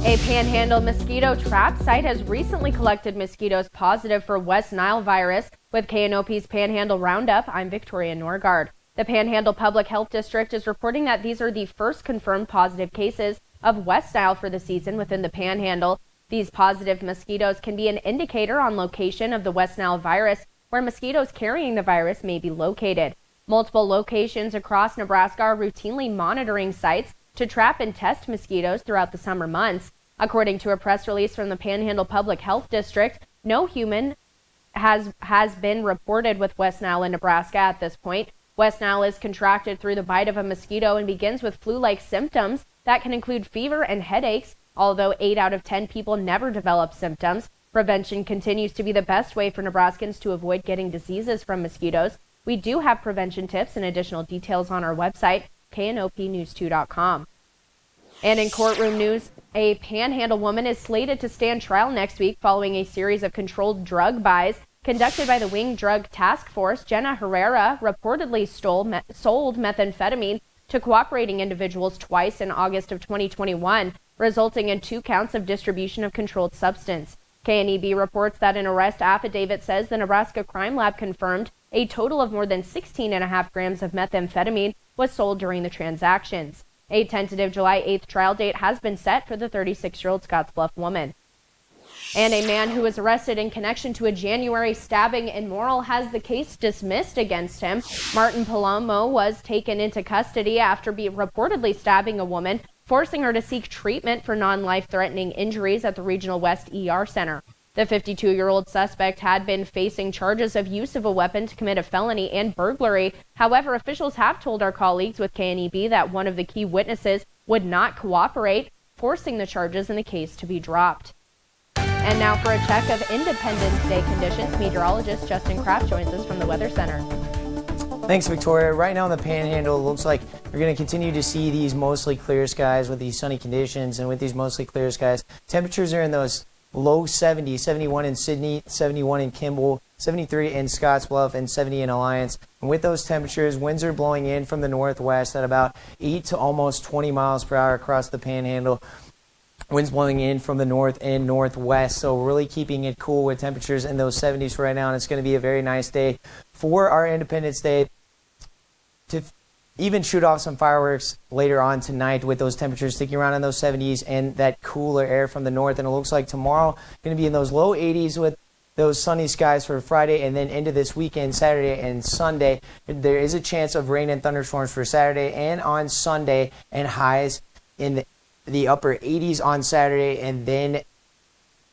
A Panhandle mosquito trap site has recently collected mosquitoes positive for West Nile virus. With KNOP's Panhandle Roundup, I'm Victoria Norgard. The Panhandle Public Health District is reporting that these are the first confirmed positive cases of West Nile for the season within the Panhandle. These positive mosquitoes can be an indicator on location of the West Nile virus, where mosquitoes carrying the virus may be located. Multiple locations across Nebraska are routinely monitoring sites to trap and test mosquitoes throughout the summer months. According to a press release from the Panhandle Public Health District, no human has been reported with West Nile in Nebraska at this point. West Nile is contracted through the bite of a mosquito and begins with flu-like symptoms that can include fever and headaches. Although 8 out of 10 people never develop symptoms, prevention continues to be the best way for Nebraskans to avoid getting diseases from mosquitoes. We do have prevention tips and additional details on our website, knopnews2.com. And in courtroom news, a Panhandle woman is slated to stand trial next week following a series of controlled drug buys conducted by the Wing Drug Task Force. Jenna Herrera reportedly sold methamphetamine to cooperating individuals twice in August of 2021, resulting in 2 counts of distribution of controlled substance. KNEB reports that an arrest affidavit says the Nebraska Crime Lab confirmed a total of more than 16.5 grams of methamphetamine was sold during the transactions. A tentative July 8th trial date has been set for the 36-year-old Scottsbluff woman. And a man who was arrested in connection to a January stabbing in Morrill has the case dismissed against him. Martin Palomo was taken into custody after reportedly stabbing a woman, forcing her to seek treatment for non-life-threatening injuries at the Regional West ER Center. The 52-year-old suspect had been facing charges of use of a weapon to commit a felony and burglary. However, officials have told our colleagues with KNEB that one of the key witnesses would not cooperate, forcing the charges in the case to be dropped. And now for a check of Independence Day conditions, meteorologist Justin Kraft joins us from the Weather Center. Thanks, Victoria. Right now in the Panhandle, it looks like you're going to continue to see these mostly clear skies with these sunny conditions. And with these mostly clear skies, temperatures are in those low 70s, 71 in Sydney, 71 in Kimball, 73 in Scottsbluff, and 70 in Alliance. And with those temperatures, winds are blowing in from the northwest at about 8 to almost 20 miles per hour across the Panhandle. Winds blowing in from the north and northwest, so really keeping it cool with temperatures in those 70s right now. And it's going to be a very nice day for our Independence Day, to even shoot off some fireworks later on tonight with those temperatures sticking around in those 70s and that cooler air from the north. And it looks like tomorrow going to be in those low 80s with those sunny skies for Friday, and then into this weekend, Saturday and Sunday. There is a chance of rain and thunderstorms for Saturday and on Sunday, and highs in the upper 80s on Saturday, and then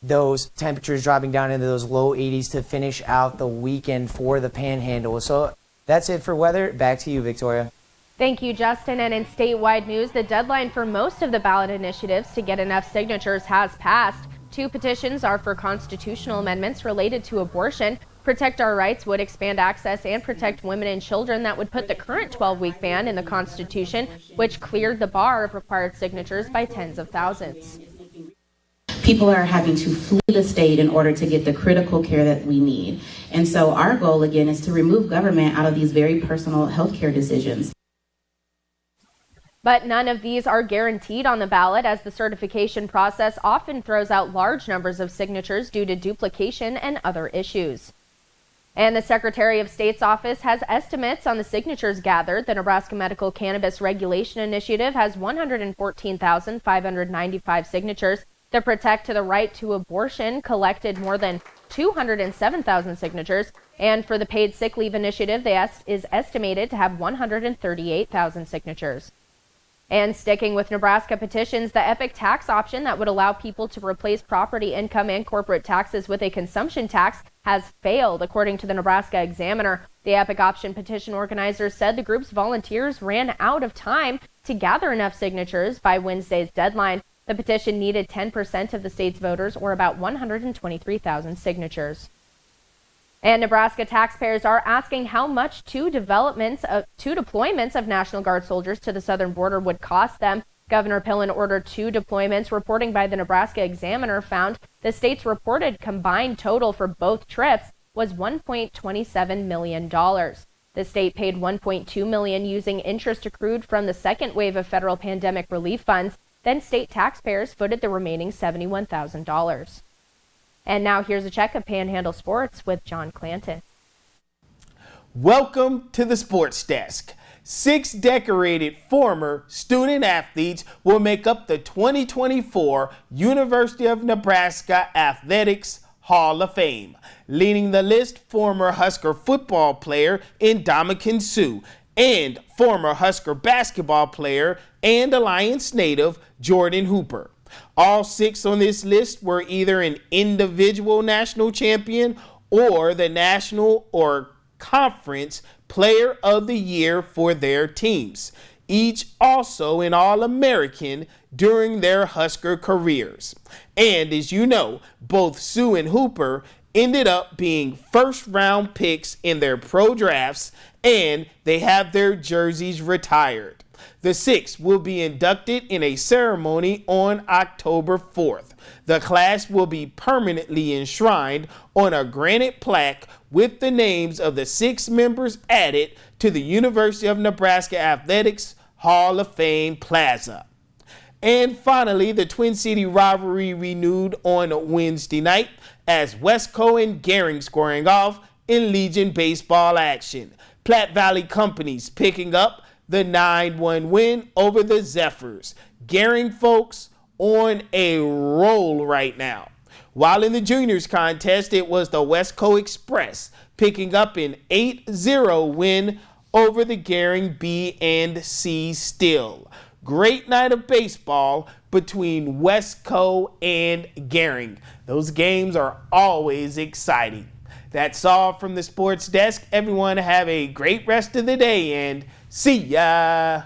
those temperatures dropping down into those low 80s to finish out the weekend for the Panhandle. So that's it for weather. Back to you, Victoria. Thank you, Justin. And in statewide news, the deadline for most of the ballot initiatives to get enough signatures has passed. 2 petitions are for constitutional amendments related to abortion. Protect Our Rights would expand access and protect women and children. That would put the current 12-week ban in the Constitution, which cleared the bar of required signatures by tens of thousands. People are having to flee the state in order to get the critical care that we need. And so our goal, again, is to remove government out of these very personal healthcare decisions. But none of these are guaranteed on the ballot, as the certification process often throws out large numbers of signatures due to duplication and other issues. And the Secretary of State's office has estimates on the signatures gathered. The Nebraska Medical Cannabis Regulation Initiative has 114,595 signatures. The Protect to the Right to Abortion collected more than 207,000 signatures. And for the Paid Sick Leave Initiative, is estimated to have 138,000 signatures. And sticking with Nebraska petitions, the EPIC tax option that would allow people to replace property income and corporate taxes with a consumption tax has failed, according to the Nebraska Examiner. The EPIC option petition organizers said the group's volunteers ran out of time to gather enough signatures by Wednesday's deadline. The petition needed 10% of the state's voters, or about 123,000 signatures. And Nebraska taxpayers are asking how much 2 deployments of National Guard soldiers to the southern border would cost them. Governor Pillen ordered 2 deployments. Reporting by the Nebraska Examiner found the state's reported combined total for both trips was $1.27 million. The state paid $1.2 million using interest accrued from the second wave of federal pandemic relief funds. Then state taxpayers footed the remaining $71,000. And now here's a check of Panhandle Sports with John Clanton. Welcome to the Sports Desk. 6 decorated former student athletes will make up the 2024 University of Nebraska Athletics Hall of Fame. Leading the list, former Husker football player Ndamukong Suh and former Husker basketball player and Alliance native Jordan Hooper. All 6 on this list were either an individual national champion or the national or conference player of the year for their teams, each also an All-American during their Husker careers. And as you know, both Suh and Hooper ended up being first-round picks in their pro drafts, and they have their jerseys retired. The 6 will be inducted in a ceremony on October 4th. The class will be permanently enshrined on a granite plaque with the names of the 6 members added to the University of Nebraska Athletics Hall of Fame Plaza. And finally, the Twin City rivalry renewed on Wednesday night as Westco and Gering squaring off in Legion baseball action. Platte Valley Companies picking up the 9-1 win over the Zephyrs. Gering folks on a roll right now. While in the juniors contest, it was the Westco Express picking up an 8-0 win over the Gering B and C Still. Great night of baseball between Westco and Gering. Those games are always exciting. That's all from the Sports Desk. Everyone have a great rest of the day and see ya.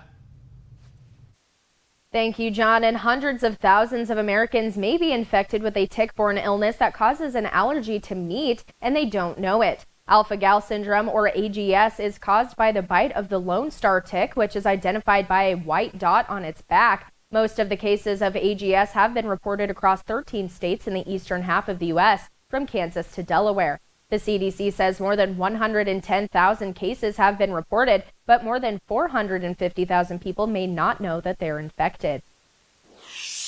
Thank you, John. And hundreds of thousands of Americans may be infected with a tick-borne illness that causes an allergy to meat, and they don't know it. Alpha-gal syndrome, or AGS, is caused by the bite of the Lone Star tick, which is identified by a white dot on its back. Most of the cases of AGS have been reported across 13 states in the eastern half of the U.S., from Kansas to Delaware. The CDC says more than 110,000 cases have been reported, but more than 450,000 people may not know that they're infected.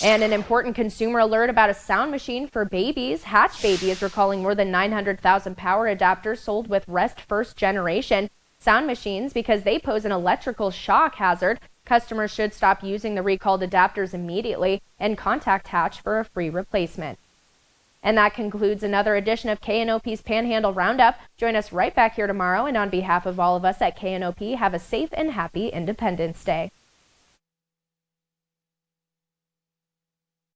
And an important consumer alert about a sound machine for babies. Hatch Baby is recalling more than 900,000 power adapters sold with Rest First Generation sound machines because they pose an electrical shock hazard. Customers should stop using the recalled adapters immediately and contact Hatch for a free replacement. And that concludes another edition of KNOP's Panhandle Roundup. Join us right back here tomorrow, and on behalf of all of us at KNOP, have a safe and happy Independence Day.